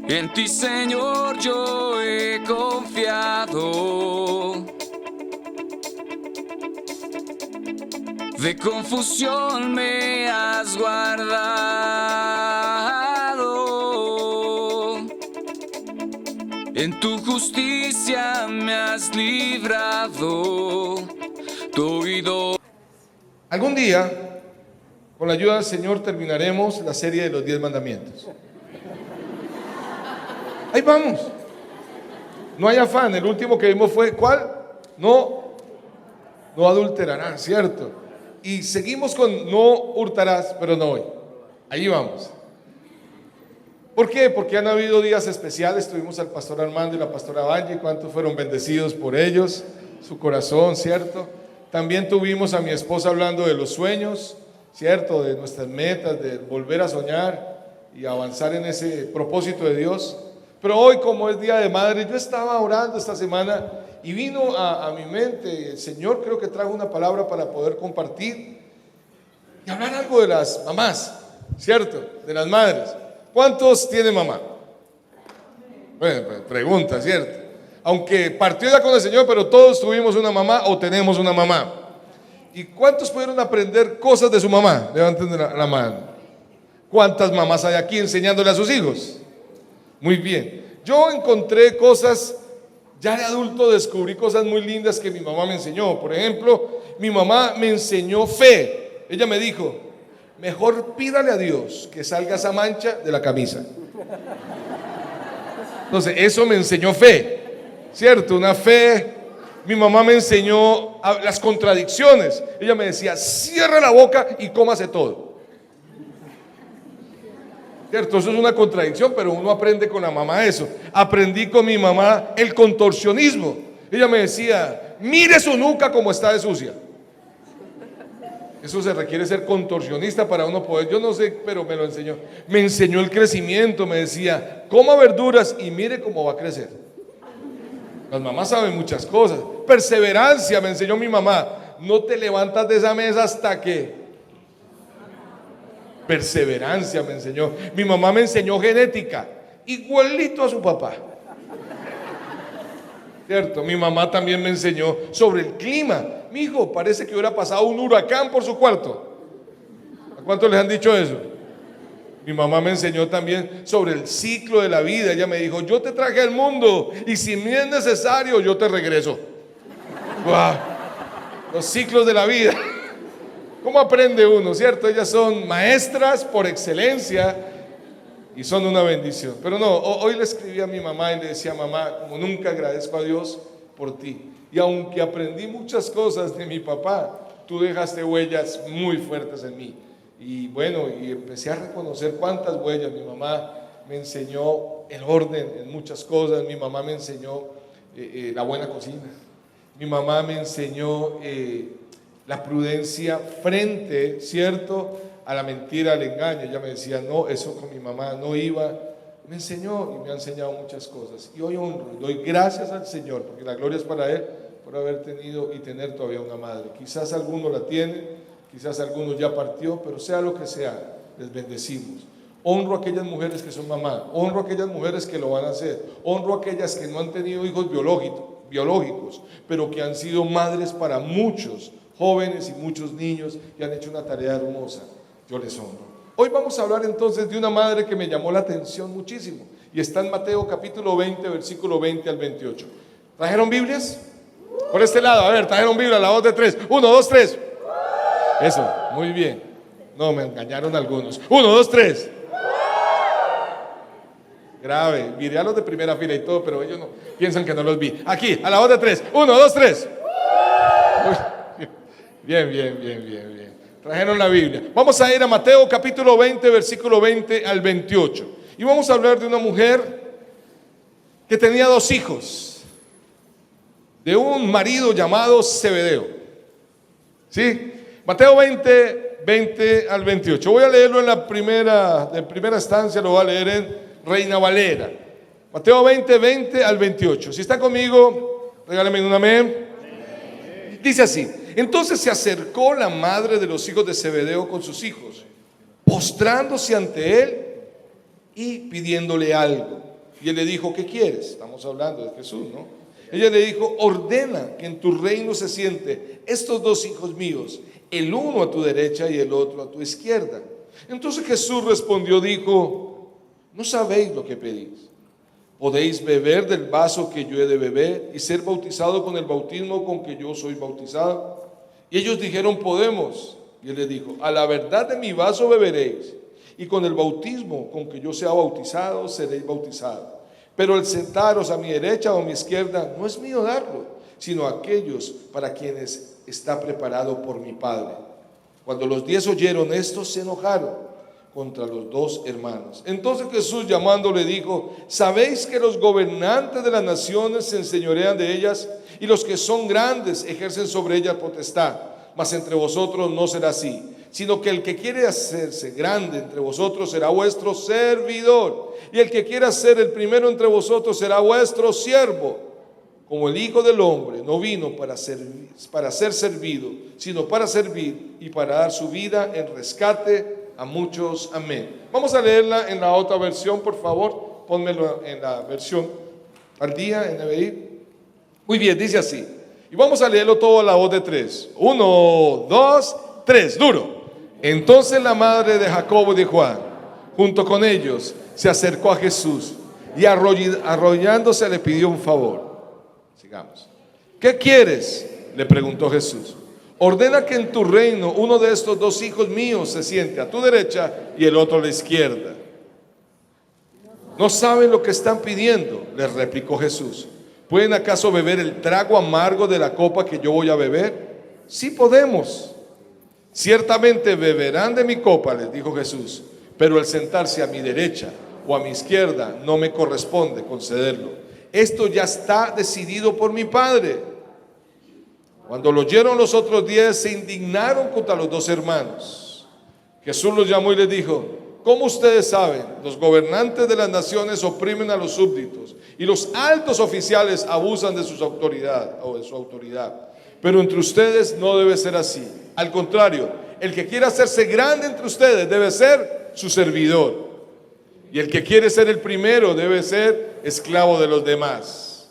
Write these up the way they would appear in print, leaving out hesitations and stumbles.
En ti, Señor, yo he confiado. De confusión me has guardado. En tu justicia me has librado. Algún día, con la ayuda del Señor, terminaremos la serie de los 10 mandamientos. Ahí vamos. No hay afán. El último que vimos fue, ¿cuál? No adulterarás, ¿cierto? Y seguimos con no hurtarás, pero no hoy. Ahí vamos. ¿Por qué? Porque han habido días especiales. Tuvimos al pastor Armando y la pastora Valle. ¿Cuántos fueron bendecidos por ellos? Su corazón, ¿cierto? También tuvimos a mi esposa hablando de los sueños, ¿cierto? De nuestras metas, de volver a soñar y avanzar en ese propósito de Dios. Pero hoy, como es Día de Madre, yo estaba orando esta semana y vino a mi mente, el Señor creo que trajo una palabra para poder compartir y hablar algo de las mamás, ¿cierto? De las madres. ¿Cuántos tienen mamá? Bueno, pregunta, ¿cierto? Aunque partió ya con el Señor, pero todos tuvimos una mamá o tenemos una mamá. ¿Y cuántos pudieron aprender cosas de su mamá? Levanten la mano. ¿Cuántas mamás hay aquí enseñándole a sus hijos? Muy bien. Yo encontré cosas, ya de adulto descubrí cosas muy lindas que mi mamá me enseñó. Por ejemplo, mi mamá me enseñó fe. Ella me dijo, mejor pídale a Dios que salga esa mancha de la camisa. Entonces, eso me enseñó fe, ¿cierto? Una fe. Mi mamá me enseñó las contradicciones. Ella me decía, cierra la boca y cómase todo. ¿Cierto? Eso es una contradicción, pero uno aprende con la mamá eso. Aprendí con mi mamá el contorsionismo. Ella me decía, mire su nuca como está de sucia. Eso se requiere ser contorsionista para uno poder, yo no sé, pero me lo enseñó. Me enseñó el crecimiento, me decía, coma verduras y mire cómo va a crecer. Las mamás saben muchas cosas. Perseverancia me enseñó mi mamá. No te levantas de esa mesa hasta que... Perseverancia me enseñó. Mi mamá me enseñó genética, igualito a su papá. ¿Cierto? Mi mamá también me enseñó sobre el clima. Mi hijo, parece que hubiera pasado un huracán por su cuarto. ¿A cuántos les han dicho eso? Mi mamá me enseñó también sobre el ciclo de la vida. Ella me dijo, yo te traje al mundo y si me es necesario, yo te regreso. ¡Wow! Los ciclos de la vida. ¿Cómo aprende uno, cierto? Ellas son maestras por excelencia y son una bendición. Pero no, hoy le escribí a mi mamá y le decía, mamá, como nunca agradezco a Dios por ti. Y aunque aprendí muchas cosas de mi papá, tú dejaste huellas muy fuertes en mí. Y bueno, y empecé a reconocer cuántas huellas. Mi mamá me enseñó el orden en muchas cosas. Mi mamá me enseñó la buena cocina. Mi mamá me enseñó la prudencia frente, ¿cierto?, a la mentira, al engaño. Ella me decía, no, eso con mi mamá no iba. Me enseñó y me ha enseñado muchas cosas. Y hoy honro, doy gracias al Señor, porque la gloria es para Él, por haber tenido y tener todavía una madre. Quizás alguno la tiene, quizás alguno ya partió, pero sea lo que sea, les bendecimos. Honro a aquellas mujeres que son mamá, honro a aquellas mujeres que lo van a hacer, honro a aquellas que no han tenido hijos biológicos, pero que han sido madres para muchos jóvenes y muchos niños y han hecho una tarea hermosa. Yo les honro. Hoy vamos a hablar entonces de una madre que me llamó la atención muchísimo y está en Mateo capítulo 20, versículo 20 al 28. ¿Trajeron Biblias? Por este lado, a ver, trajeron Biblia, la voz de 3. 1, 2, 3. Eso, muy bien. No, me engañaron algunos. 1, 2, 3. Grave, miré a los de primera fila y todo, pero ellos no piensan que no los vi. Aquí, a la voz de 3. 1, 2, 3. Bien. Trajeron la Biblia. Vamos a ir a Mateo capítulo 20, versículo 20 al 28. Y vamos a hablar de una mujer que tenía 2 hijos, de un marido llamado Zebedeo. ¿Sí? Mateo 20, 20 al 28. Voy a leerlo en primera instancia, lo voy a leer en Reina Valera. Mateo 20, 20 al 28. Si está conmigo, regálenme un amén. Dice así: entonces se acercó la madre de los hijos de Zebedeo con sus hijos, postrándose ante él y pidiéndole algo. Y él le dijo, ¿qué quieres? Estamos hablando de Jesús, ¿no? Ella le dijo, ordena que en tu reino se siente estos dos hijos míos, el uno a tu derecha y el otro a tu izquierda. Entonces Jesús respondió, dijo, no sabéis lo que pedís. ¿Podéis beber del vaso que yo he de beber y ser bautizado con el bautismo con que yo soy bautizado? Y ellos dijeron, podemos. Y él les dijo, a la verdad de mi vaso beberéis, y con el bautismo con que yo sea bautizado, seréis bautizados. Pero el sentaros a mi derecha o a mi izquierda no es mío darlo, sino a aquellos para quienes está preparado por mi Padre. Cuando los 10 oyeron esto, se enojaron contra los dos hermanos. Entonces Jesús, llamándole, dijo, ¿sabéis que los gobernantes de las naciones se enseñorean de ellas, y los que son grandes ejercen sobre ellas potestad? Mas entre vosotros no será así, sino que el que quiere hacerse grande entre vosotros será vuestro servidor, y el que quiera ser el primero entre vosotros será vuestro siervo. Como el Hijo del Hombre no vino para ser servido, sino para servir y para dar su vida en rescate a muchos. Amén. Vamos a leerla en la otra versión, por favor. Pónmelo en la versión al día, en NBI. Muy bien, dice así. Y vamos a leerlo todo a la voz de 3. 1, 2, 3, duro. Entonces la madre de Jacobo y de Juan, junto con ellos, se acercó a Jesús y arrodillándose le pidió un favor. Sigamos. ¿Qué quieres?, le preguntó Jesús. Ordena que en tu reino uno de estos dos hijos míos se siente a tu derecha y el otro a la izquierda. ¿No saben lo que están pidiendo?, les replicó Jesús. ¿Pueden acaso beber el trago amargo de la copa que yo voy a beber? Sí podemos. Ciertamente beberán de mi copa, les dijo Jesús, pero el sentarse a mi derecha o a mi izquierda no me corresponde concederlo. Esto ya está decidido por mi Padre. Cuando lo oyeron los otros 10, se indignaron contra los dos hermanos. Jesús los llamó y les dijo, ¿cómo ustedes saben? Los gobernantes de las naciones oprimen a los súbditos y los altos oficiales abusan de su autoridad. Pero entre ustedes no debe ser así. Al contrario, el que quiera hacerse grande entre ustedes debe ser su servidor. Y el que quiere ser el primero debe ser esclavo de los demás.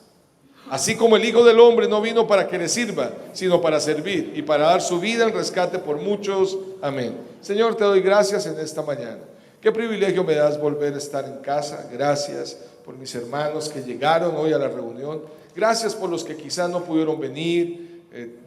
Así como el Hijo del Hombre no vino para que le sirva, sino para servir y para dar su vida en rescate por muchos. Amén. Señor, te doy gracias en esta mañana. Qué privilegio me das volver a estar en casa. Gracias por mis hermanos que llegaron hoy a la reunión. Gracias por los que quizás no pudieron venir,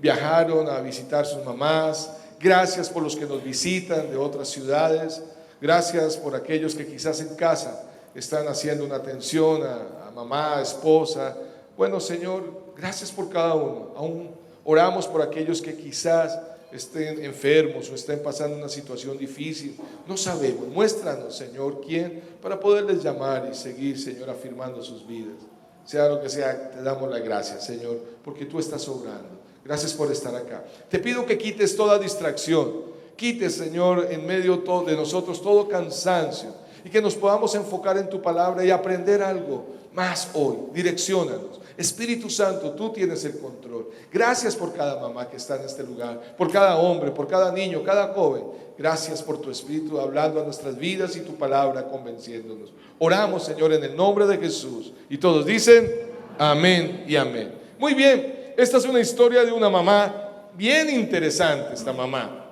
viajaron a visitar sus mamás. Gracias por los que nos visitan de otras ciudades. Gracias por aquellos que quizás en casa están haciendo una atención a mamá, a esposa. Bueno, Señor, gracias por cada uno. Aún oramos por aquellos que quizás estén enfermos o estén pasando una situación difícil. No sabemos. Muéstranos, Señor, quién, para poderles llamar y seguir, Señor, afirmando sus vidas. Sea lo que sea, te damos la gracia, Señor, porque tú estás obrando. Gracias por estar acá. Te pido que quites toda distracción. Quites, Señor, en medio de nosotros todo cansancio y que nos podamos enfocar en tu palabra y aprender algo más hoy. Direcciónanos. Espíritu Santo, tú tienes el control. Gracias por cada mamá que está en este lugar, por cada hombre, por cada niño, cada joven. Gracias por tu Espíritu hablando a nuestras vidas y tu palabra convenciéndonos. Oramos, Señor, en el nombre de Jesús. Y todos dicen amén y amén. Muy bien, esta es una historia de una mamá bien interesante, esta mamá.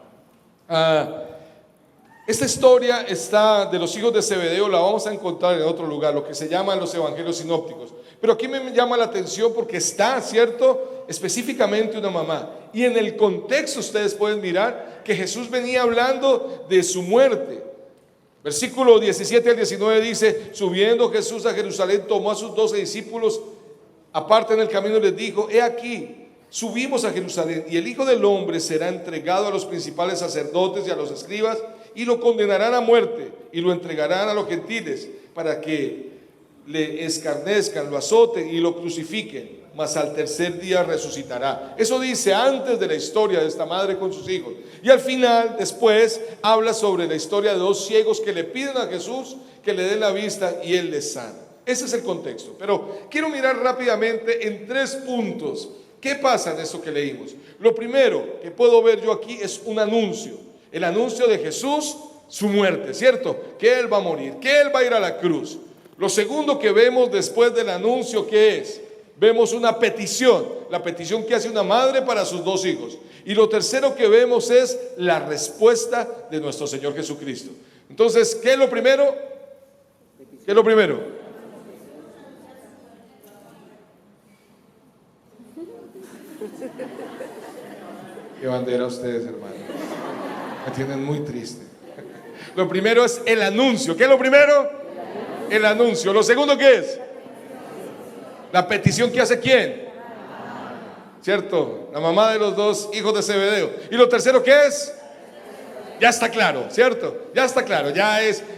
Esta historia está de los hijos de Zebedeo, la vamos a encontrar en otro lugar, lo que se llaman los evangelios sinópticos. Pero aquí me llama la atención porque está, ¿cierto?, específicamente una mamá. Y en el contexto ustedes pueden mirar que Jesús venía hablando de su muerte. Versículo 17 al 19 dice, subiendo Jesús a Jerusalén, tomó a sus 12 discípulos aparte en el camino y les dijo, he aquí, subimos a Jerusalén y el Hijo del Hombre será entregado a los principales sacerdotes y a los escribas y lo condenarán a muerte y lo entregarán a los gentiles para que le escarnezcan, lo azoten y lo crucifiquen, mas al tercer día resucitará. Eso dice antes de la historia de esta madre con sus hijos. Y al final, después, habla sobre la historia de dos ciegos que le piden a Jesús que le den la vista y él les sana. Ese es el contexto. Pero quiero mirar rápidamente en 3 puntos. ¿Qué pasa en esto que leímos? Lo primero que puedo ver yo aquí es un anuncio. El anuncio de Jesús, su muerte, ¿cierto? Que Él va a morir, que Él va a ir a la cruz. Lo segundo que vemos después del anuncio, ¿qué es? Vemos una petición, la petición que hace una madre para sus dos hijos. Y lo tercero que vemos es la respuesta de nuestro Señor Jesucristo. Entonces, ¿qué es lo primero? ¿Qué es lo primero? Qué bandera ustedes, hermanos. Me tienen muy triste. Lo primero es el anuncio. ¿Qué es lo primero? El anuncio. Lo segundo, ¿qué es? La petición que hace ¿quién? ¿Cierto? La mamá de los dos hijos de Zebedeo. ¿Y lo tercero qué es? Ya está claro, ¿cierto? Ya está claro.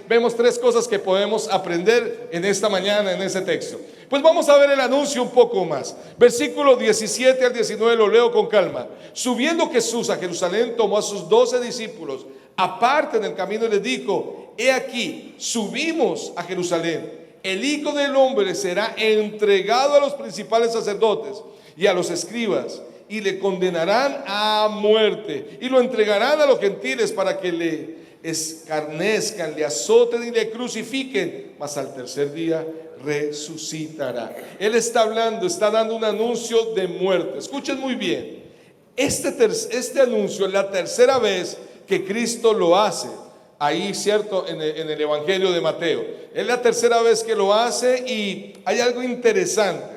Vemos tres cosas que podemos aprender en esta mañana en ese texto. Pues vamos a ver el anuncio un poco más. Versículo 17 al 19 lo leo con calma. Subiendo Jesús a Jerusalén, tomó a sus 12 discípulos aparte en el camino y les dijo: he aquí, subimos a Jerusalén. El Hijo del Hombre será entregado a los principales sacerdotes y a los escribas, y le condenarán a muerte, y lo entregarán a los gentiles para que le escarnezcan, le azoten y le crucifiquen, mas al tercer día resucitará. Él está hablando, está dando un anuncio de muerte. Escuchen muy bien, este anuncio es la tercera vez que Cristo lo hace. Ahí, cierto, en el Evangelio de Mateo. Es la tercera vez que lo hace y hay algo interesante.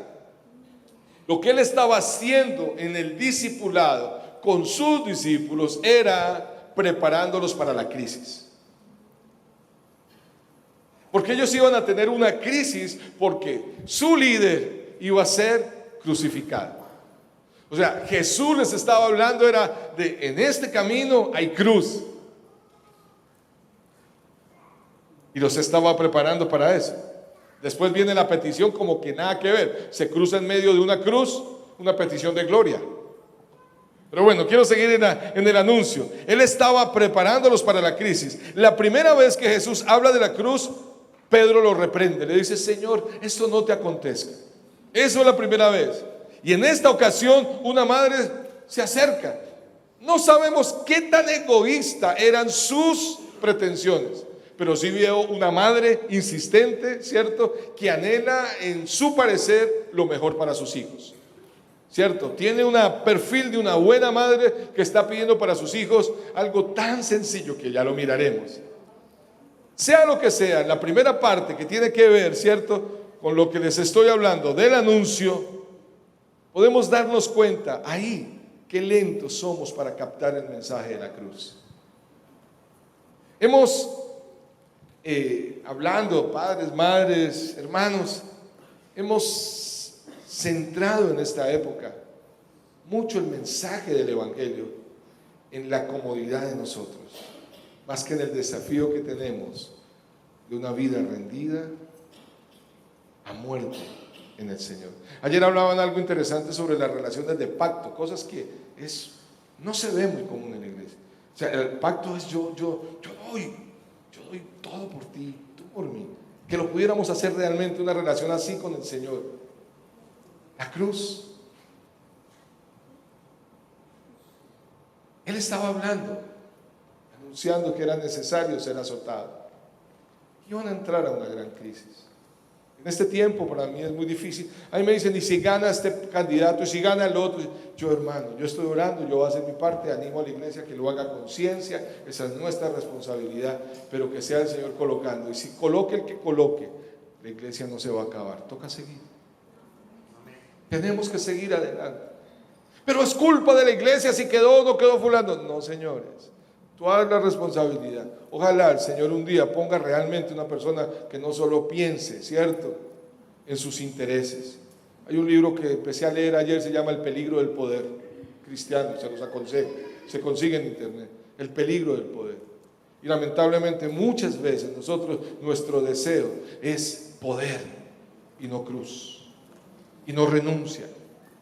Lo que él estaba haciendo en el discipulado con sus discípulos era preparándolos para la crisis. Porque ellos iban a tener una crisis porque su líder iba a ser crucificado. O sea, Jesús les estaba hablando era de: en este camino hay cruz. Y los estaba preparando para eso. Después viene la petición como que nada que ver. Se cruza en medio de una cruz, una petición de gloria. Pero bueno, quiero seguir en el anuncio. Él estaba preparándolos para la crisis. La primera vez que Jesús habla de la cruz, Pedro lo reprende. Le dice: Señor, esto no te acontezca. Eso es la primera vez. Y en esta ocasión una madre se acerca. No sabemos qué tan egoísta eran sus pretensiones, pero sí veo una madre insistente, ¿cierto? Que anhela en su parecer lo mejor para sus hijos, ¿cierto? Tiene un perfil de una buena madre que está pidiendo para sus hijos algo tan sencillo que ya lo miraremos. Sea lo que sea, la primera parte que tiene que ver, ¿cierto?, con lo que les estoy hablando del anuncio, podemos darnos cuenta ahí qué lentos somos para captar el mensaje de la cruz. Hemos hablando, padres, madres, hermanos, hemos centrado en esta época mucho el mensaje del Evangelio en la comodidad de nosotros, más que en el desafío que tenemos de una vida rendida a muerte en el Señor. Ayer hablaban algo interesante sobre las relaciones de pacto, cosas que no se ve muy común en la iglesia. O sea, el pacto es yo doy todo por ti, tú por mí. Que lo pudiéramos hacer realmente una relación así con el Señor. La cruz. Él estaba hablando, anunciando que era necesario ser azotado. Iban a entrar a una gran crisis. En este tiempo para mí es muy difícil. A mí me dicen: ¿y si gana este candidato? ¿Y si gana el otro? Yo, hermano, yo estoy orando, yo voy a hacer mi parte, animo a la iglesia que lo haga con ciencia, esa es nuestra responsabilidad, pero que sea el Señor colocando. Y si coloque el que coloque, la iglesia no se va a acabar, toca seguir. Tenemos que seguir adelante. Pero es culpa de la iglesia si quedó o no quedó fulano. No, señores, tú haz la responsabilidad. Ojalá el Señor un día ponga realmente una persona que no solo piense, ¿cierto?, en sus intereses. Hay un libro que empecé a leer ayer, se llama El peligro del poder cristiano, se los aconsejo, se consigue en internet. El peligro del poder. Y lamentablemente muchas veces nuestro deseo es poder y no cruz, y no renuncia,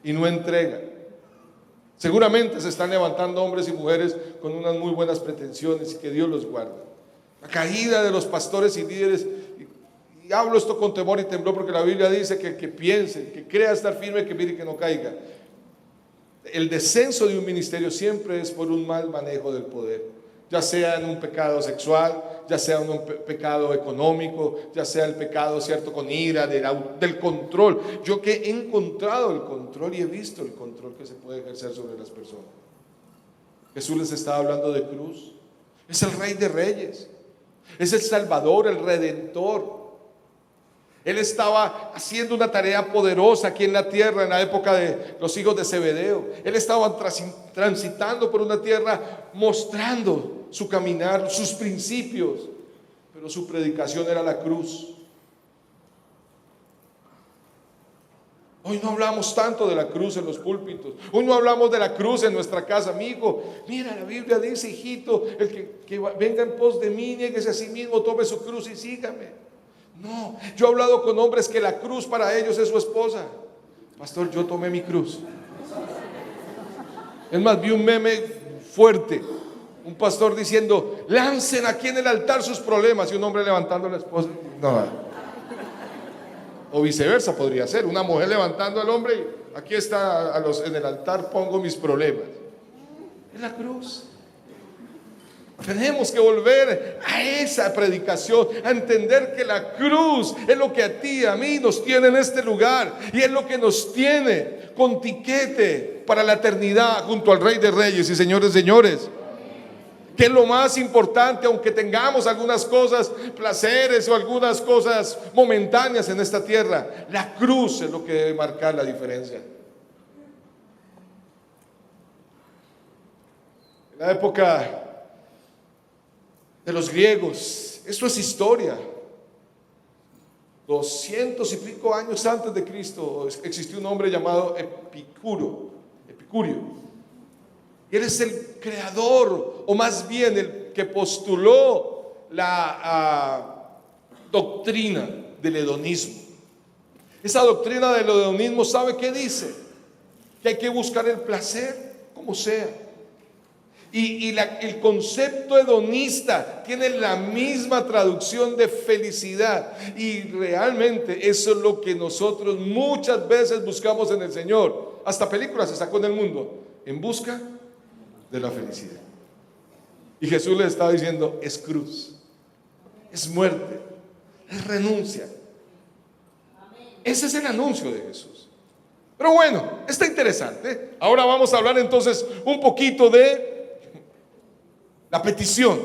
y no entrega. Seguramente se están levantando hombres y mujeres con unas muy buenas pretensiones, y que Dios los guarde. La caída de los pastores y líderes, y hablo esto con temor y temblor porque la Biblia dice que piense, que crea estar firme, que mire que no caiga. El descenso de un ministerio siempre es por un mal manejo del poder, ya sea en un pecado sexual, ya sea un pecado económico, ya sea el pecado, ¿cierto?, con ira, del control. Yo que he encontrado el control y he visto el control que se puede ejercer sobre las personas. Jesús les estaba hablando de cruz. Es el Rey de Reyes, es el Salvador, el Redentor. Él estaba haciendo una tarea poderosa aquí en la tierra en la época de los hijos de Zebedeo. Él estaba transitando por una tierra mostrando su caminar, sus principios, pero su predicación era la cruz. Hoy no hablamos tanto de la cruz en los púlpitos. Hoy no hablamos de la cruz en nuestra casa. Amigo, mira, la Biblia dice, hijito, el que venga en pos de mí, niéguese a sí mismo, tome su cruz y sígame. No, yo he hablado con hombres que la cruz para ellos es su esposa. Pastor, yo tomé mi cruz. Es más, vi un meme fuerte, un pastor diciendo, lancen aquí en el altar sus problemas, y un hombre levantando a la esposa. No. O viceversa podría ser, una mujer levantando al hombre y aquí está, en el altar pongo mis problemas. Es la cruz. Tenemos que volver a esa predicación, a entender que la cruz es lo que a ti y a mí nos tiene en este lugar, y es lo que nos tiene con tiquete para la eternidad junto al Rey de Reyes y Señores de Señores. Que es lo más importante, aunque tengamos algunas cosas, placeres o algunas cosas momentáneas en esta tierra, la cruz es lo que debe marcar la diferencia. En la época de los griegos, esto es historia. 200 y pico años antes de Cristo existió un hombre llamado Epicurio. Y él es el creador, o más bien el que postuló la doctrina del hedonismo. Esa doctrina del hedonismo, ¿sabe qué dice? Que hay que buscar el placer como sea. Y el concepto hedonista tiene la misma traducción de felicidad, y realmente eso es lo que nosotros muchas veces buscamos en el Señor. Hasta películas se sacó en el mundo en busca de la felicidad. Y Jesús les estaba diciendo, es cruz, es muerte, es renuncia. Ese es el anuncio de Jesús. Pero bueno, está interesante. Ahora vamos a hablar entonces un poquito de la petición.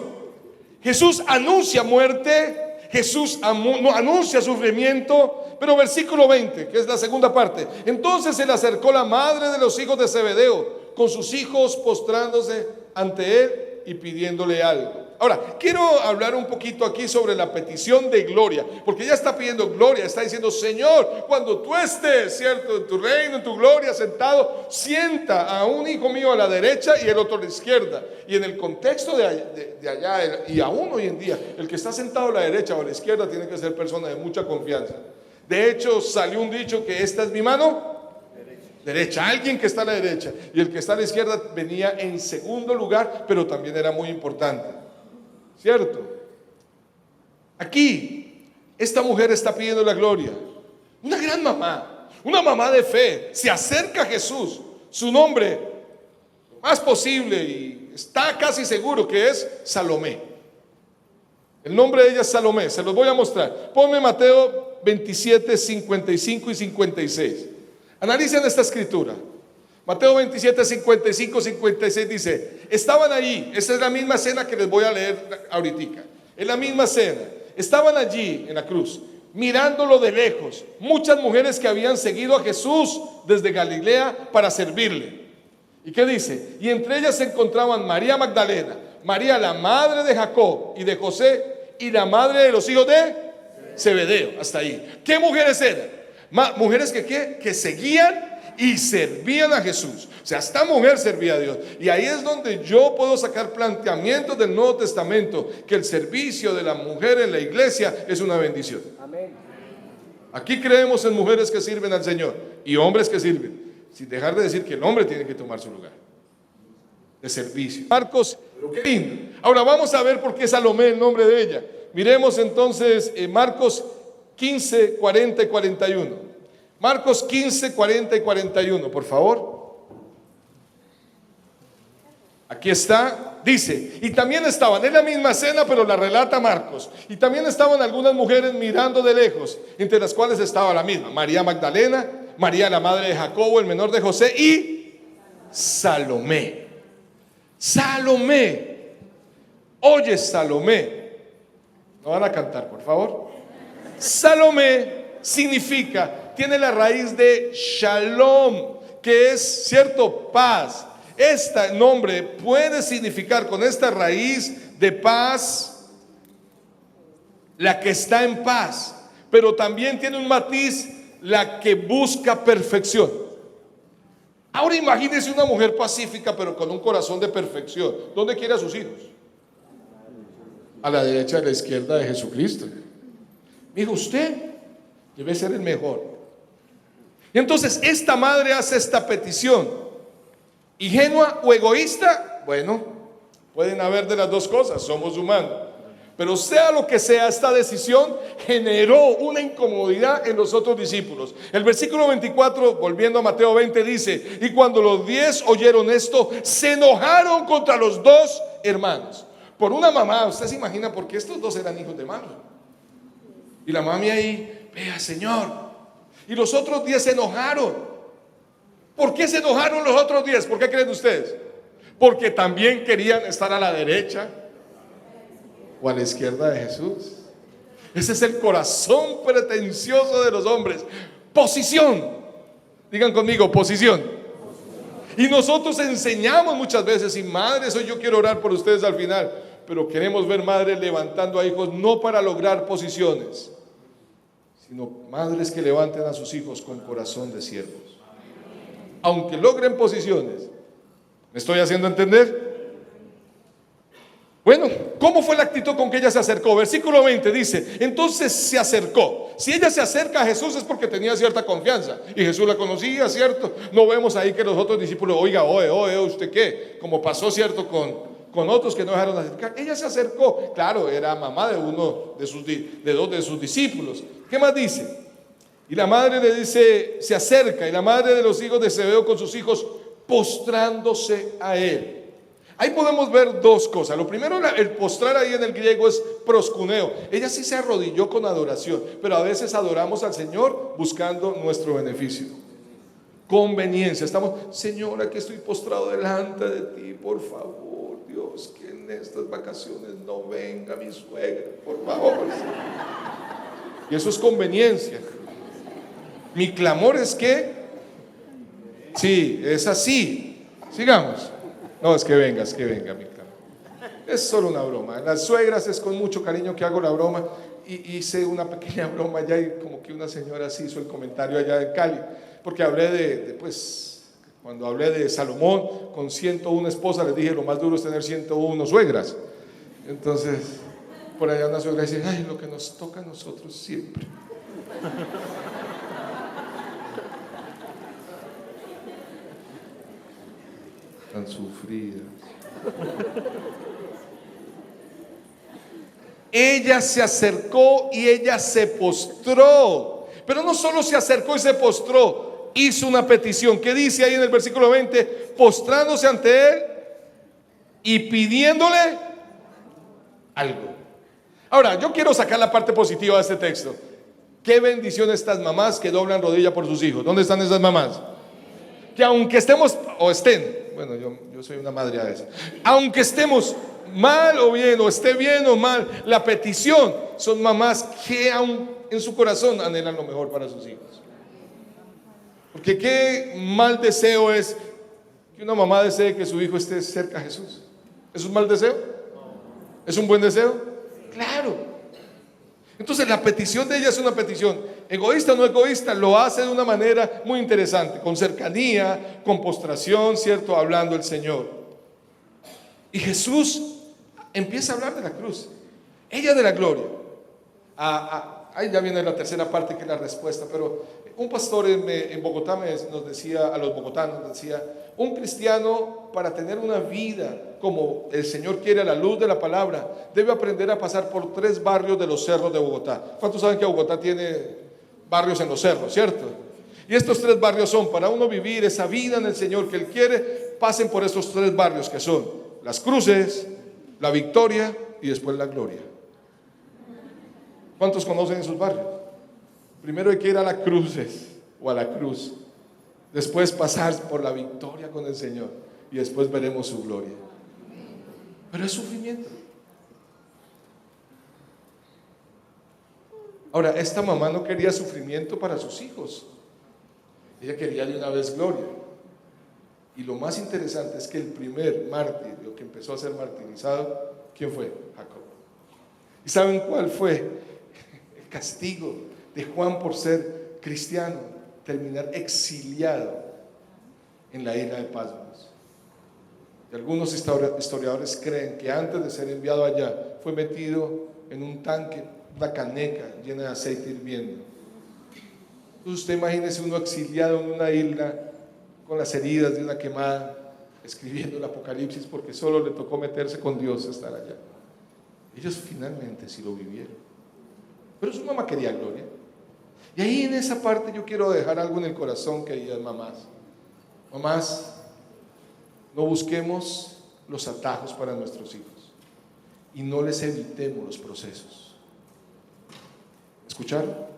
Jesús anuncia muerte, Jesús anuncia sufrimiento, pero versículo 20, que es la segunda parte. Entonces se le acercó la madre de los hijos de Zebedeo con sus hijos, postrándose ante él y pidiéndole algo. Ahora, quiero hablar un poquito aquí sobre la petición de gloria, porque ella está pidiendo gloria, está diciendo, Señor, cuando tú estés, cierto, en tu reino, en tu gloria, sentado, sienta a un hijo mío a la derecha y el otro a la izquierda. Y en el contexto de allá, y aún hoy en día, el que está sentado a la derecha o a la izquierda tiene que ser persona de mucha confianza. De hecho, salió un dicho que esta es mi mano derecha, alguien que está a la derecha, y el que está a la izquierda venía en segundo lugar, pero también era muy importante, ¿cierto? Aquí esta mujer está pidiendo la gloria. Una gran mamá, una mamá de fe, se acerca a Jesús. Su nombre, lo más posible, y está casi seguro que es Salomé. El nombre de ella es Salomé, se los voy a mostrar. Ponme Mateo 27, 55 y 56. Analicen esta escritura. Mateo 27, 55, 56 dice, estaban allí, esta es la misma escena que les voy a leer ahorita, es la misma escena, estaban allí en la cruz, mirándolo de lejos, muchas mujeres que habían seguido a Jesús desde Galilea para servirle. ¿Y qué dice? Y entre ellas se encontraban María Magdalena, María la madre de Jacob y de José, y la madre de los hijos de Zebedeo. Hasta ahí. ¿Qué mujeres eran? Mujeres que seguían y servían a Jesús. O sea, esta mujer servía a Dios. Y ahí es donde yo puedo sacar planteamientos del Nuevo Testamento, que el servicio de la mujer en la iglesia es una bendición. Amén. Aquí creemos en mujeres que sirven al Señor y hombres que sirven, sin dejar de decir que el hombre tiene que tomar su lugar de servicio. Marcos, pero qué lindo. Ahora vamos a ver por qué Salomé, el nombre de ella. Miremos entonces Marcos 15, 40 y 41. Marcos 15, 40 y 41, por favor. Aquí está, dice, y también estaban, en la misma cena, pero la relata Marcos, y también estaban algunas mujeres mirando de lejos, entre las cuales estaba la misma, María Magdalena, María la madre de Jacobo, el menor de José, y Salomé. Salomé, oye Salomé, no van a cantar por favor. Salomé significa, tiene la raíz de shalom, que es, cierto, paz. Este nombre puede significar, con esta raíz de paz, la que está en paz, pero también tiene un matiz, la que busca perfección. Ahora imagínese una mujer pacífica pero con un corazón de perfección. ¿Dónde quiere a sus hijos? A la derecha, a la izquierda de Jesucristo. Dijo, usted debe ser el mejor. Y entonces esta madre hace esta petición. ¿Ingenua o egoísta? Bueno, pueden haber de las dos cosas, somos humanos. Pero sea lo que sea, esta decisión generó una incomodidad en los otros discípulos. El versículo 24, volviendo a Mateo 20, dice: y cuando los 10 oyeron esto, se enojaron contra los dos hermanos. Por una mamá, usted se imagina, porque estos dos eran hijos de mami. Y la mami ahí, vea Señor. Y los otros 10 se enojaron. ¿Por qué se enojaron los otros 10? ¿Por qué creen ustedes? Porque también querían estar a la derecha o a la izquierda de Jesús. Ese es el corazón pretencioso de los hombres. Posición. Digan conmigo, posición. Y nosotros enseñamos muchas veces, y madres, hoy yo quiero orar por ustedes al final, pero queremos ver madres levantando a hijos no para lograr posiciones, sino madres que levanten a sus hijos con corazón de siervos. Aunque logren posiciones. ¿Me estoy haciendo entender? Bueno, ¿cómo fue la actitud con que ella se acercó? Versículo 20 dice, entonces se acercó. Si ella se acerca a Jesús es porque tenía cierta confianza y Jesús la conocía, ¿cierto? No vemos ahí que los otros discípulos, oiga, ¿usted qué? Como pasó, ¿cierto? Con otros que no dejaron acercar. Ella se acercó, claro, era mamá de uno de dos de sus discípulos. ¿Qué más dice? Y la madre le dice, se acerca, y la madre de los hijos de Zebedeo con sus hijos postrándose a él. Ahí podemos ver dos cosas. Lo primero, el postrar ahí en el griego es proscuneo. Ella sí se arrodilló con adoración, pero a veces adoramos al Señor buscando nuestro beneficio. Conveniencia. Estamos, Señor, aquí estoy postrado delante de ti, por favor, Dios, que en estas vacaciones no venga mi suegra, por favor. Y eso es conveniencia. Mi clamor es que, sí, es así. Sigamos. No, es que venga mi clamor. Es solo una broma. En las suegras es con mucho cariño que hago la broma. Y hice una pequeña broma allá y como que una señora así hizo el comentario allá en Cali. Porque hablé cuando hablé de Salomón con 101 esposas, les dije lo más duro es tener 101 suegras. Entonces, por allá una suegra dice, ay, lo que nos toca a nosotros siempre. Tan sufridas. Ella se acercó y ella se postró. Pero no solo se acercó y se postró, hizo una petición. ¿Qué dice ahí en el versículo 20? Postrándose ante él y pidiéndole algo. Ahora, yo quiero sacar la parte positiva de este texto. Qué bendición estas mamás que doblan rodilla por sus hijos. ¿Dónde están esas mamás? Que aunque estemos o estén, bueno, yo soy una madre a veces, aunque estemos mal o bien, o esté bien o mal, la petición, son mamás que aún en su corazón anhelan lo mejor para sus hijos. Porque qué mal deseo es que una mamá desee que su hijo esté cerca a Jesús. ¿Es un mal deseo? ¿Es un buen deseo? Claro. Entonces la petición de ella es una petición egoísta o no egoísta, lo hace de una manera muy interesante, con cercanía, con postración, ¿cierto? Hablando el Señor. Y Jesús empieza a hablar de la cruz, ella de la gloria. Ahí ya viene la tercera parte que es la respuesta, pero un pastor en Bogotá nos decía, a los bogotanos decía, un cristiano para tener una vida como el Señor quiere a la luz de la palabra, debe aprender a pasar por 3 barrios de los cerros de Bogotá. ¿Cuántos saben que Bogotá tiene barrios en los cerros, cierto? Y estos 3 barrios son, para uno vivir esa vida en el Señor que Él quiere, pasen por estos 3 barrios que son las cruces, la victoria y después la gloria. ¿Cuántos conocen esos barrios? Primero hay que ir a las cruces o a la cruz, después pasar por la victoria con el Señor y después veremos su gloria. Pero es sufrimiento. Ahora, esta mamá no quería sufrimiento para sus hijos, ella quería de una vez gloria. Y lo más interesante es que el primer mártir, lo que empezó a ser martirizado, ¿quién fue? Jacob. ¿Y saben cuál fue el castigo de Juan por ser cristiano? Terminar exiliado en la isla de Patmos. Y algunos historiadores creen que antes de ser enviado allá fue metido en un tanque, una caneca llena de aceite hirviendo. Entonces usted imagínese uno exiliado en una isla con las heridas de una quemada, escribiendo el Apocalipsis porque solo le tocó meterse con Dios estar allá. Ellos finalmente sí lo vivieron, pero su mamá quería gloria. Y ahí en esa parte yo quiero dejar algo en el corazón, queridas mamás. Mamás, no busquemos los atajos para nuestros hijos y no les evitemos los procesos. ¿Escucharon?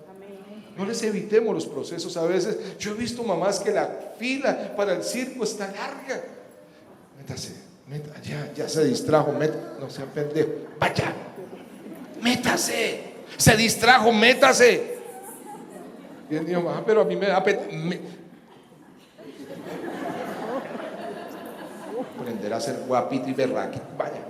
No les evitemos los procesos. A veces yo he visto mamás que la fila para el circo está larga. Métase, ya se distrajo, no sea pendejo, vaya, métase, se distrajo, métase. Y el niño, pero a mí me da aprenderá a ser guapito y berraque, vaya.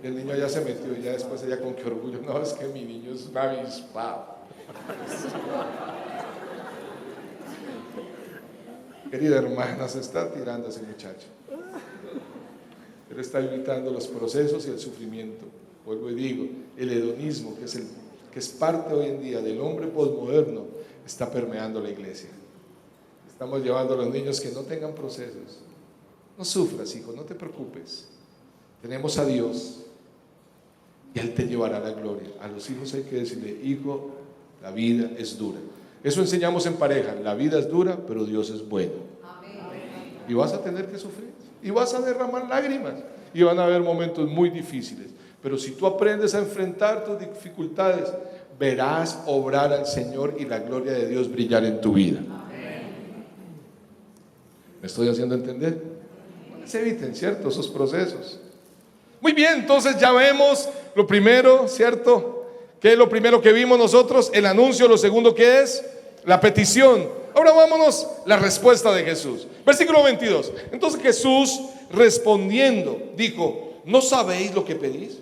Y el niño ya se metió y ya después ella con qué orgullo, no, es que mi niño es un avispado. Querida hermana, se está tirando ese muchacho. Él está evitando los procesos y el sufrimiento. Vuelvo y digo, el hedonismo, que es parte hoy en día del hombre posmoderno, está permeando la iglesia. Estamos llevando a los niños que no tengan procesos. No sufras, hijo, no te preocupes. Tenemos a Dios y Él te llevará a la gloria. A los hijos hay que decirle, hijo, la vida es dura. Eso enseñamos en pareja, la vida es dura, pero Dios es bueno. Y vas a tener que sufrir, y vas a derramar lágrimas, y van a haber momentos muy difíciles. Pero si tú aprendes a enfrentar tus dificultades, verás obrar al Señor y la gloria de Dios brillar en tu vida. ¿Me estoy haciendo entender? Se eviten, ¿cierto? Esos procesos. Muy bien, entonces ya vemos lo primero, ¿cierto? ¿Qué es lo primero que vimos nosotros? El anuncio. Lo segundo, ¿qué es? La petición. Ahora vámonos la respuesta de Jesús. Versículo 22. Entonces Jesús respondiendo dijo, ¿no sabéis lo que pedís?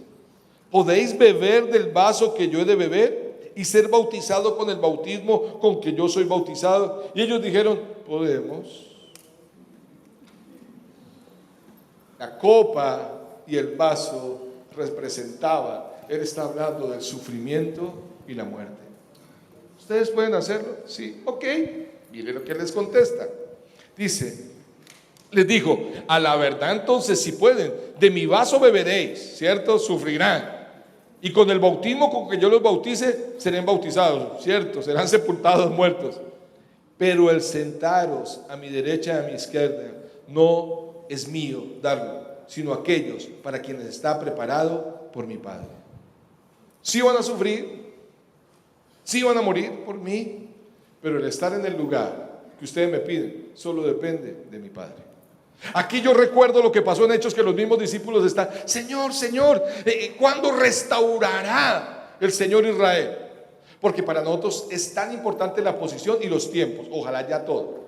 ¿Podéis beber del vaso que yo he de beber y ser bautizado con el bautismo con que yo soy bautizado? Y ellos dijeron, podemos. La copa y el vaso representaban, él está hablando del sufrimiento y la muerte. ¿Ustedes pueden hacerlo? Sí, ok. Mire lo que les contesta. Dice, les dijo, a la verdad entonces si pueden, de mi vaso beberéis, ¿cierto? Sufrirán. Y con el bautismo con que yo los bautice, serán bautizados, ¿cierto? Serán sepultados, muertos. Pero el sentaros a mi derecha y a mi izquierda no es mío darlo, sino aquellos para quienes está preparado por mi Padre. Sí van a sufrir, sí van a morir por mí, pero el estar en el lugar que ustedes me piden solo depende de mi Padre. Aquí yo recuerdo lo que pasó en Hechos, que los mismos discípulos están, Señor, Señor, ¿cuándo restaurará el Señor Israel? Porque para nosotros es tan importante la posición y los tiempos, ojalá ya todo.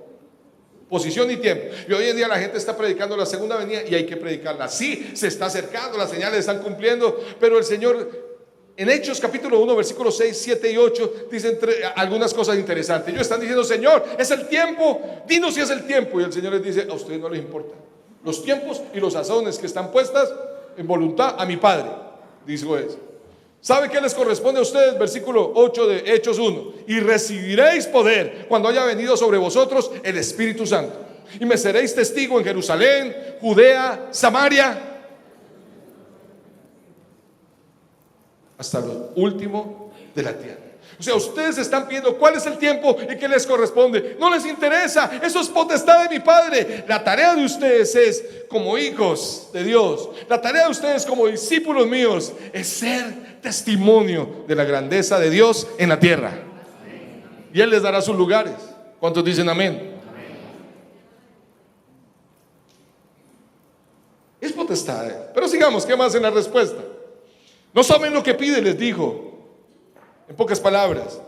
Posición y tiempo. Y hoy en día la gente está predicando la segunda venida y hay que predicarla. Sí, se está acercando, las señales están cumpliendo, pero el Señor en Hechos capítulo 1 versículos 6, 7 y 8 dicen algunas cosas interesantes. Ellos están diciendo, Señor, es el tiempo, dinos si es el tiempo. Y el Señor les dice, a ustedes no les importa los tiempos y los sazones que están puestas en voluntad a mi Padre, dijo eso. ¿Sabe qué les corresponde a ustedes? Versículo 8 de Hechos 1. Y recibiréis poder cuando haya venido sobre vosotros el Espíritu Santo. Y me seréis testigo en Jerusalén, Judea, Samaria, hasta lo último de la tierra. O sea, ustedes están pidiendo cuál es el tiempo y qué les corresponde. No les interesa, eso es potestad de mi Padre. La tarea de ustedes es, como hijos de Dios, la tarea de ustedes como discípulos míos, es ser testimonio de la grandeza de Dios en la tierra. Y Él les dará sus lugares. ¿Cuántos dicen amén? Es potestad. Pero sigamos, ¿qué más en la respuesta? No saben lo que pide, les dijo. En pocas palabras,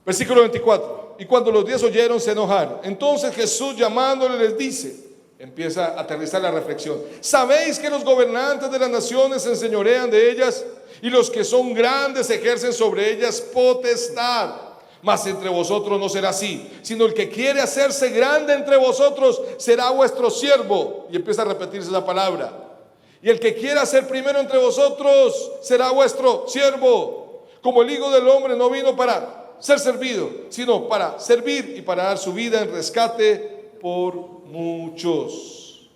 versículo 24. Y cuando los 10 oyeron, se enojaron. Entonces Jesús, llamándole, les dice, empieza a aterrizar la reflexión: ¿sabéis que los gobernantes de las naciones se enseñorean de ellas, y los que son grandes ejercen sobre ellas potestad? Mas entre vosotros no será así, sino el que quiere hacerse grande entre vosotros será vuestro siervo. Y empieza a repetirse esa palabra. Y el que quiera ser primero entre vosotros será vuestro siervo. Como el Hijo del Hombre no vino para ser servido, sino para servir y para dar su vida en rescate por muchos.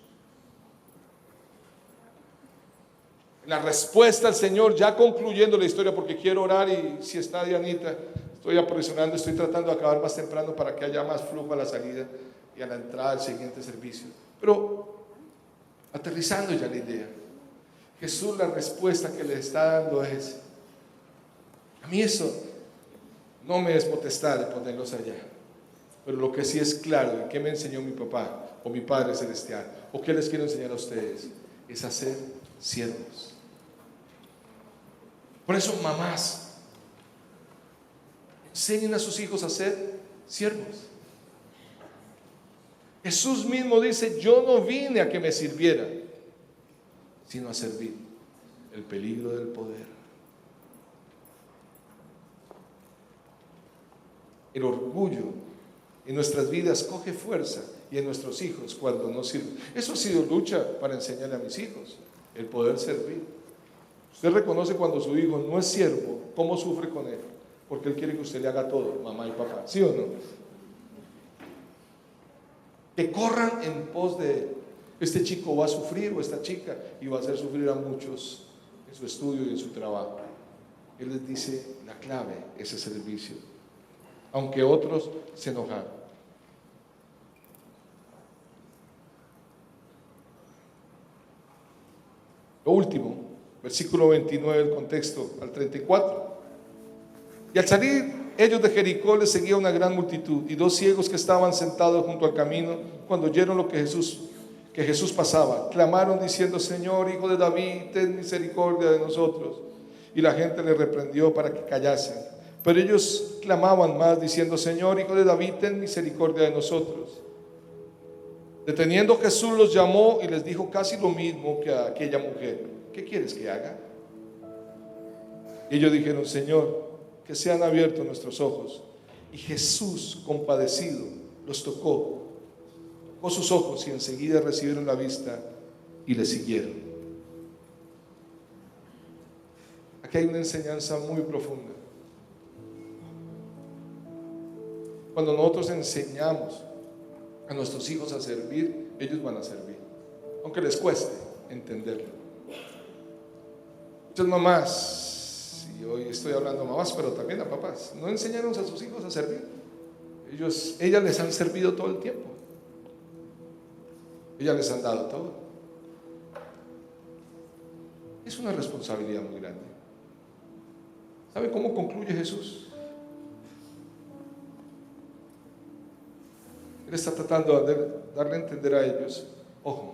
La respuesta al Señor, ya concluyendo la historia, porque quiero orar, y si está Dianita, estoy apresurando, estoy tratando de acabar más temprano para que haya más flujo a la salida y a la entrada al siguiente servicio. Pero aterrizando ya la idea, Jesús, la respuesta que le está dando es: a mí eso no me es potestad de ponerlos allá, pero lo que sí es claro, y que me enseñó mi papá o mi Padre Celestial, o que les quiero enseñar a ustedes, es a ser siervos. Por eso, mamás, enseñen a sus hijos a ser siervos. Jesús mismo dice: yo no vine a que me sirvieran, sino a servir. El peligro del poder. El orgullo en nuestras vidas coge fuerza, y en nuestros hijos cuando no sirven. Eso ha sido lucha para enseñarle a mis hijos, el poder servir. Usted reconoce cuando su hijo no es siervo, cómo sufre con él, porque él quiere que usted le haga todo, mamá y papá, ¿sí o no? Que corran en pos de: este chico va a sufrir, o esta chica, y va a hacer sufrir a muchos en su estudio y en su trabajo. Él les dice: la clave es el servicio, aunque otros se enojaron. Lo último, versículo 29 del contexto al 34. Y al salir ellos de Jericó, les seguía una gran multitud, y 2 ciegos que estaban sentados junto al camino, cuando oyeron lo que Jesús pasaba, clamaron diciendo: Señor, Hijo de David, ten misericordia de nosotros. Y la gente les reprendió para que callasen. Pero ellos clamaban más diciendo: Señor, Hijo de David, ten misericordia de nosotros. Deteniendo Jesús los llamó y les dijo casi lo mismo que a aquella mujer: ¿qué quieres que haga? Y ellos dijeron: Señor, que sean abiertos nuestros ojos. Y Jesús, compadecido, los tocó sus ojos, y enseguida recibieron la vista y le siguieron. Aquí hay una enseñanza muy profunda. Cuando nosotros enseñamos a nuestros hijos a servir, ellos van a servir, aunque les cueste entenderlo. Muchas mamás, y hoy estoy hablando a mamás, pero también a papás, no enseñaron a sus hijos a servir. Ellas les han servido todo el tiempo. Ellas les han dado todo. Es una responsabilidad muy grande. ¿Sabe cómo concluye Jesús? Él está tratando de darle a entender a ellos: ojo,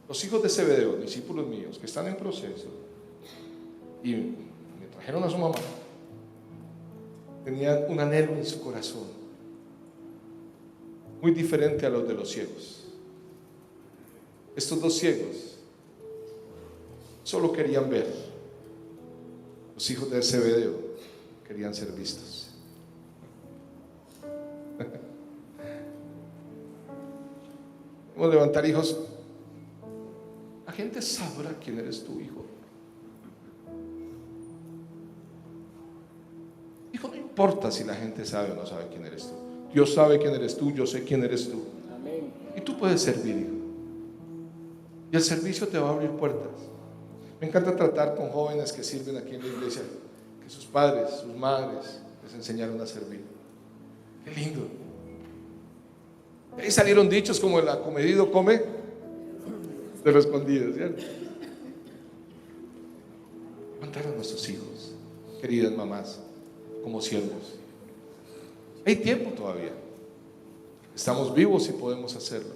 los hijos de Zebedeo, discípulos míos, que están en proceso, y me trajeron a su mamá, tenían un anhelo en su corazón muy diferente a los de los ciegos. Estos 2 ciegos solo querían ver. Los hijos de Zebedeo querían ser vistos. Vamos a levantar, hijos. La gente sabrá quién eres tú, hijo. Hijo, no importa si la gente sabe o no sabe quién eres tú. Dios sabe quién eres tú, yo sé quién eres tú. Amén. Y tú puedes servir, hijo. Y el servicio te va a abrir puertas. Me encanta tratar con jóvenes que sirven aquí en la iglesia, que sus padres, sus madres les enseñaron a servir. Qué lindo. Ahí salieron dichos como el acomedido come de lo escondido, ¿cierto? Levantar a nuestros hijos, queridas mamás, como siervos. Hay tiempo todavía. Estamos vivos y podemos hacerlo.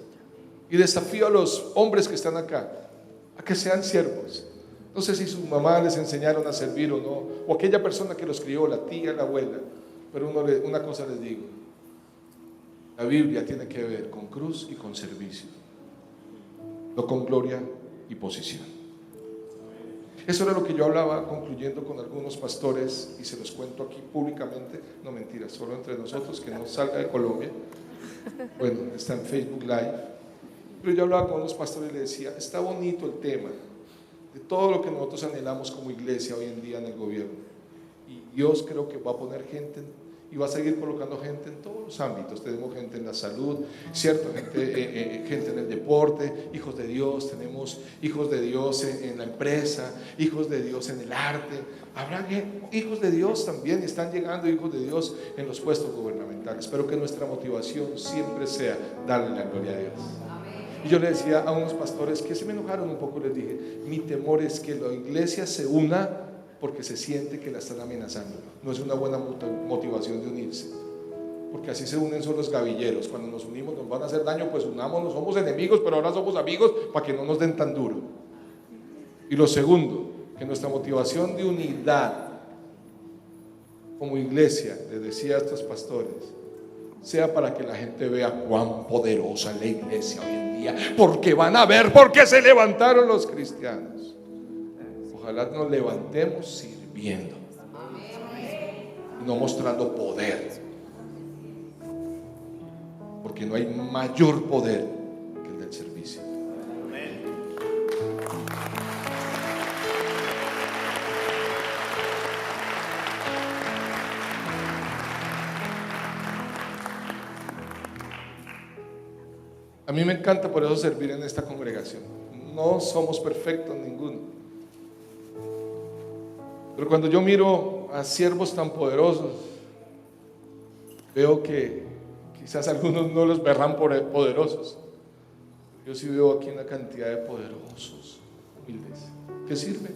Y desafío a los hombres que están acá a que sean siervos. No sé si sus mamás les enseñaron a servir o no, o aquella persona que los crió, la tía, la abuela. Pero una cosa les digo: la Biblia tiene que ver con cruz y con servicio, no con gloria y posición. Eso era lo que yo hablaba concluyendo con algunos pastores, y se los cuento aquí públicamente, no mentira, solo entre nosotros, que no salga de Colombia. Bueno, está en Facebook Live. Pero yo hablaba con unos pastores y les decía: está bonito el tema de todo lo que nosotros anhelamos como iglesia hoy en día en el gobierno, y Dios creo que va a poner gente y va a seguir colocando gente en todos los ámbitos. Tenemos gente en la salud, ¿cierto? Gente en el deporte, hijos de Dios. Tenemos hijos de Dios en la empresa, hijos de Dios en el arte. Habrá hijos de Dios también, están llegando hijos de Dios en los puestos gubernamentales. Espero que nuestra motivación siempre sea darle la gloria a Dios. Y yo le decía a unos pastores que se me enojaron un poco, les dije: mi temor es que la iglesia se una porque se siente que la están amenazando. No es una buena motivación de unirse, porque así se unen son los gavilleros. Cuando nos unimos nos van a hacer daño, pues unámonos. Somos enemigos, pero ahora somos amigos para que no nos den tan duro. Y lo segundo, que nuestra motivación de unidad como iglesia, les decía a estos pastores, sea para que la gente vea cuán poderosa es la iglesia hoy en día, porque van a ver por qué se levantaron los cristianos. Ojalá nos levantemos sirviendo y no mostrando poder, porque no hay mayor poder que el del servicio. A mí me encanta por eso servir en esta congregación. No somos perfectos ninguno, pero cuando yo miro a siervos tan poderosos, veo que quizás algunos no los verán poderosos. Yo sí veo aquí una cantidad de poderosos, humildes, que sirven.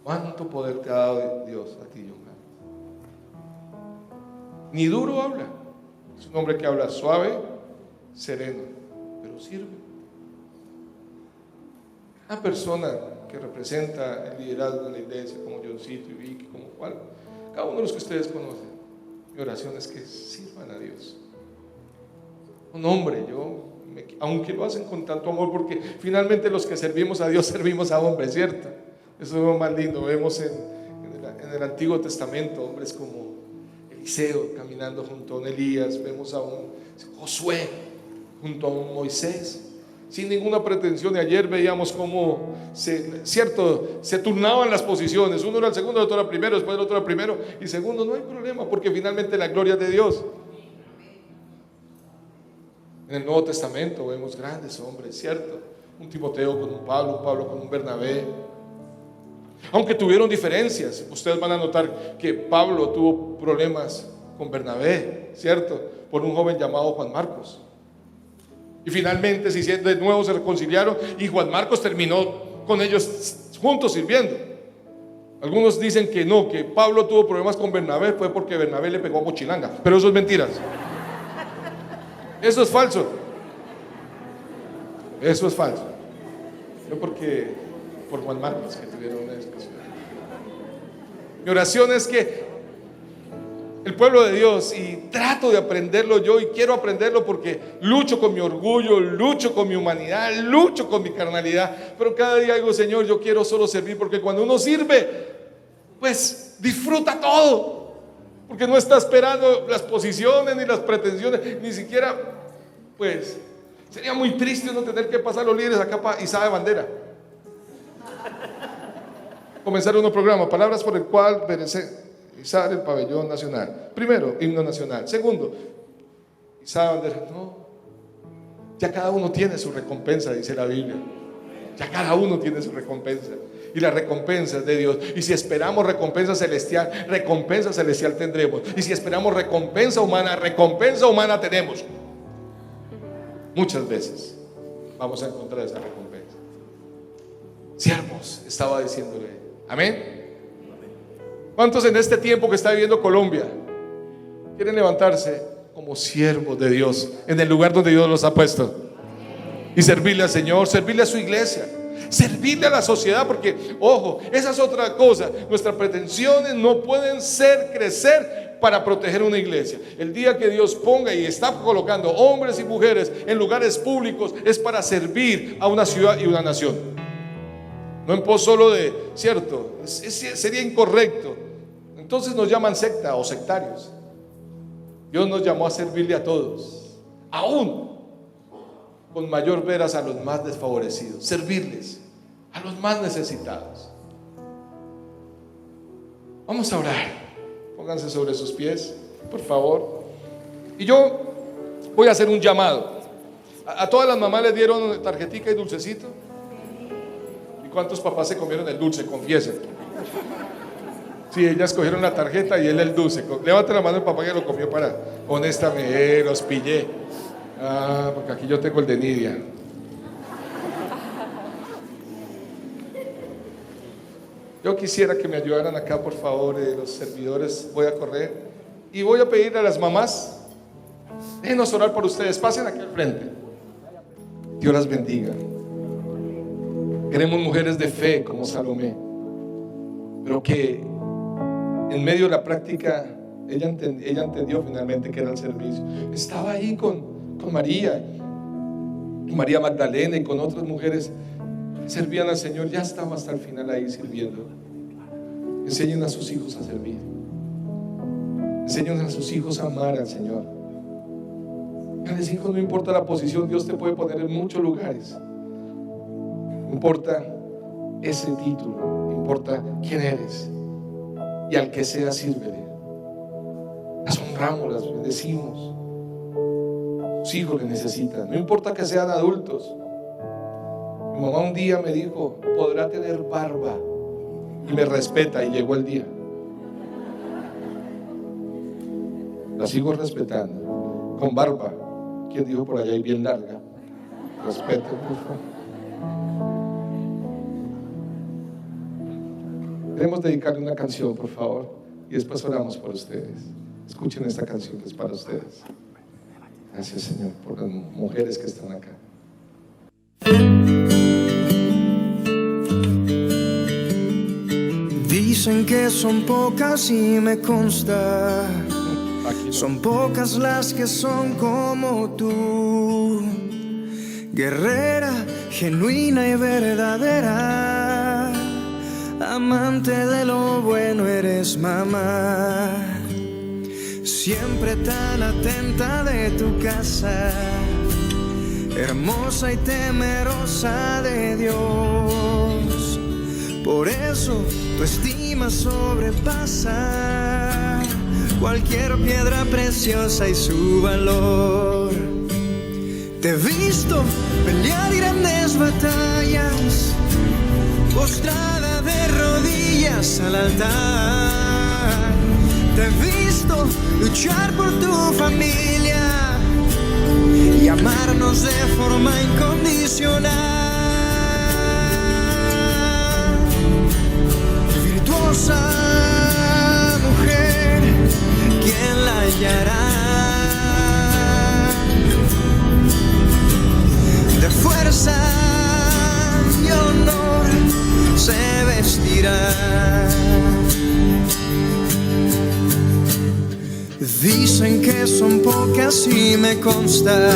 ¿Cuánto poder te ha dado Dios a ti, John? Ni duro habla. Es un hombre que habla suave, sereno, pero sirve. Una persona que representa el liderazgo de la iglesia, como Johncito y Vicky, como Juan, cada uno de los que ustedes conocen, mi oración es que sirvan a Dios. Un hombre, aunque lo hacen con tanto amor, porque finalmente los que servimos a Dios servimos a hombres, ¿cierto? Eso es lo más lindo. Vemos en el Antiguo Testamento hombres como Eliseo caminando junto a un Elías, vemos a un Josué junto a un Moisés, sin ninguna pretensión. Y ayer veíamos cómo se turnaban las posiciones. Uno era el segundo, el otro era el primero, después el otro era el primero y segundo. No hay problema, porque finalmente la gloria es de Dios. En el Nuevo Testamento vemos grandes hombres, ¿cierto? Un Timoteo con un Pablo, un Pablo con un Bernabé. Aunque tuvieron diferencias, ustedes van a notar que Pablo tuvo problemas con Bernabé, ¿cierto? Por un joven llamado Juan Marcos. Y finalmente de nuevo se reconciliaron y Juan Marcos terminó con ellos juntos sirviendo. Algunos dicen que no, que Pablo tuvo problemas con Bernabé fue porque Bernabé le pegó a mochilanga, pero eso es mentiras. Eso es falso. Eso es falso. No porque por Juan Marcos que tuvieron una discusión. Mi oración es que el pueblo de Dios, y trato de aprenderlo yo, y quiero aprenderlo porque lucho con mi orgullo, lucho con mi humanidad, lucho con mi carnalidad, pero cada día digo: Señor, yo quiero solo servir, porque cuando uno sirve, pues disfruta todo, porque no está esperando las posiciones ni las pretensiones, ni siquiera, pues sería muy triste no tener que pasar los líderes acá para izar de bandera. Comenzar un programa, palabras por el cual izar el pabellón nacional. Primero, himno nacional. Segundo, izar bandera. No, ya cada uno tiene su recompensa, dice la Biblia. Ya cada uno tiene su recompensa. y la recompensa es de Dios. Y si esperamos recompensa celestial tendremos. Y si esperamos recompensa humana tenemos. Muchas veces vamos a encontrar esa recompensa. Siervos, estaba diciéndole. Amén. ¿Cuántos en este tiempo que está viviendo Colombia quieren levantarse como siervos de Dios en el lugar donde Dios los ha puesto? Y servirle al Señor, servirle a su iglesia, servirle a la sociedad, porque, ojo, esa es otra cosa. Nuestras pretensiones no pueden ser crecer para proteger una iglesia. El día que Dios ponga y está colocando hombres y mujeres en lugares públicos es para servir a una ciudad y una nación. No en pos solo de, cierto, sería incorrecto. Entonces nos llaman secta o sectarios. Dios nos llamó a servirle a todos, aún con mayor veras a los más desfavorecidos, servirles a los más necesitados. Vamos a orar. Pónganse sobre sus pies, por favor. Y yo voy a hacer un llamado. A todas las mamás les dieron tarjetica y dulcecito. ¿Y cuántos papás se comieron el dulce? Confiesen. Sí, ellas cogieron la tarjeta y él el dulce. Levante la mano el papá que lo comió para. Honestamente, los pillé. Porque aquí yo tengo el de Nidia. Yo quisiera que me ayudaran acá, por favor, los servidores. Voy a correr y voy a pedirle a las mamás, déjenos orar por ustedes. Pasen aquí al frente. Dios las bendiga. Queremos mujeres de fe como Salomé, pero que en medio de la práctica ella entendió finalmente que era el servicio. Estaba ahí con María y María Magdalena y con otras mujeres. Servían al Señor, ya estaba hasta el final ahí sirviendo. Enseñen a sus hijos a servir. Enseñen a sus hijos a amar al Señor. A los hijos no importa la posición, Dios te puede poner en muchos lugares. No importa ese título, importa quién eres. Y al que sea, sírvele. Las honramos, las bendecimos. Sus hijos le necesitan, no importa que sean adultos. Mi mamá un día me dijo, podrá tener barba y me respeta, y llegó el día. La sigo respetando, con barba. ¿Quién dijo por allá y bien larga? Respeto, por favor. Queremos dedicarle una canción, por favor, y después oramos por ustedes. Escuchen esta canción que es para ustedes. Gracias, Señor, por las mujeres que están acá. Dicen que son pocas y me consta, son pocas las que son como tú, guerrera, genuina y verdadera, amante de lo bueno eres mamá, siempre tan atenta de tu casa, hermosa y temerosa de Dios. Por eso tu estima sobrepasa cualquier piedra preciosa y su valor. Te he visto pelear grandes batallas, postrada de rodillas al altar. Te he visto luchar por tu familia y amarnos de forma incondicional. Virtuosa mujer, ¿quién la hallará? De fuerza y honor se vestirá. Dicen que son pocas y me consta,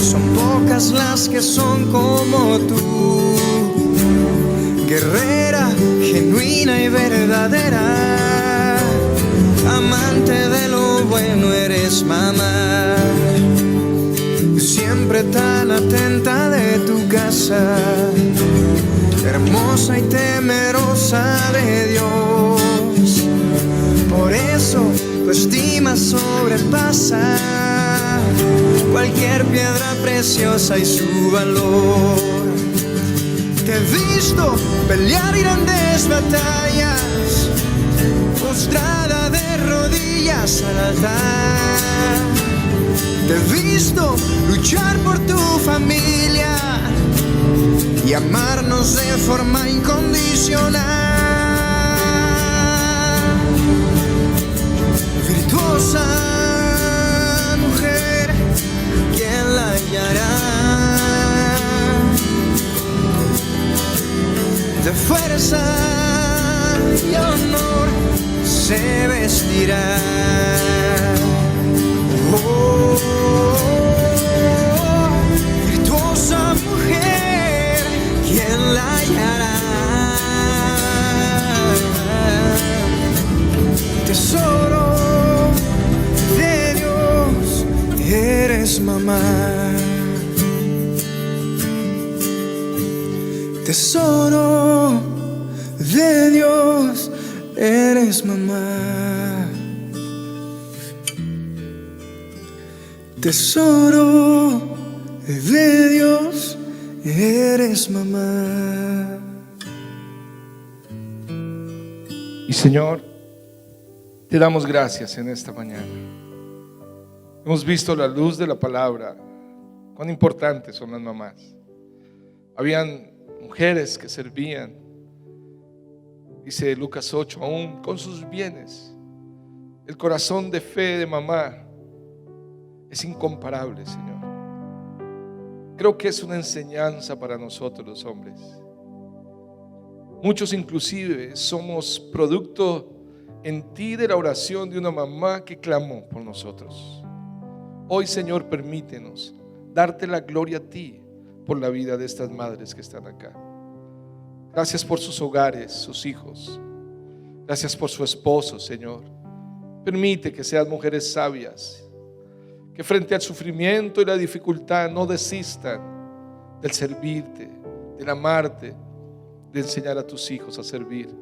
son pocas las que son como tú, guerrera, genuina y verdadera, amante de lo bueno eres mamá, siempre tan atenta de tu casa, hermosa y temerosa de Dios. Por eso tu estima sobrepasa cualquier piedra preciosa y su valor. Te he visto pelear grandes batallas, postrada de rodillas al altar. Te he visto luchar por tu familia y amarnos de forma incondicional. Virtuosa mujer, ¿quién la hallará? De fuerza y honor se vestirá. Oh, virtuosa mujer, ¿quién la hallará? Tesoro de Dios, eres mamá. Tesoro de Dios, eres mamá. Tesoro de Dios, eres mamá. Y Señor, te damos gracias en esta mañana. Hemos visto la luz de la palabra, cuán importantes son las mamás. Habían mujeres que servían, dice Lucas 8, aún con sus bienes. El corazón de fe de mamá es incomparable, Señor. Creo que es una enseñanza para nosotros los hombres. Muchos inclusive somos producto en ti de la oración de una mamá que clamó por nosotros. Hoy, Señor, permítenos darte la gloria a ti por la vida de estas madres que están acá. Gracias por sus hogares, sus hijos. Gracias por su esposo, Señor. Permite que sean mujeres sabias, que frente al sufrimiento y la dificultad no desistan del servirte, del amarte, de enseñar a tus hijos a servir.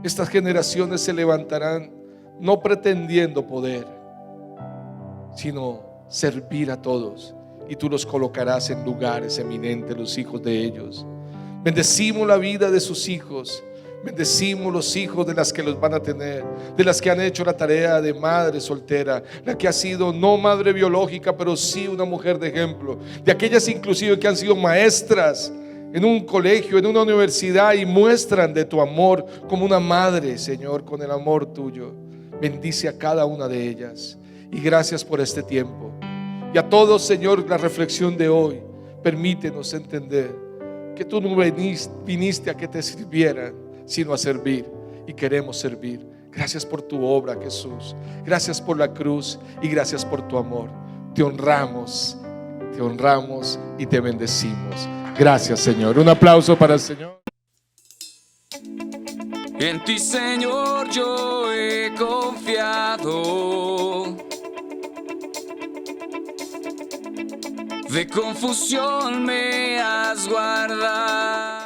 Estas generaciones se levantarán no pretendiendo poder, sino servir a todos, y tú los colocarás en lugares eminentes, los hijos de ellos. Bendecimos la vida de sus hijos. Bendecimos los hijos de las que los van a tener, de las que han hecho la tarea de madre soltera, la que ha sido no madre biológica, pero sí una mujer de ejemplo, de aquellas inclusive que han sido maestras en un colegio, en una universidad, y muestran de tu amor como una madre, Señor, con el amor tuyo. Bendice a cada una de ellas y gracias por este tiempo. Y a todos, Señor, la reflexión de hoy, permítenos entender que tú no viniste a que te sirvieran, sino a servir, y queremos servir. Gracias por tu obra, Jesús. Gracias por la cruz y gracias por tu amor. Te honramos y te bendecimos. Gracias, Señor. Un aplauso para el Señor. En ti, Señor, yo he confiado. De confusión me has guardado.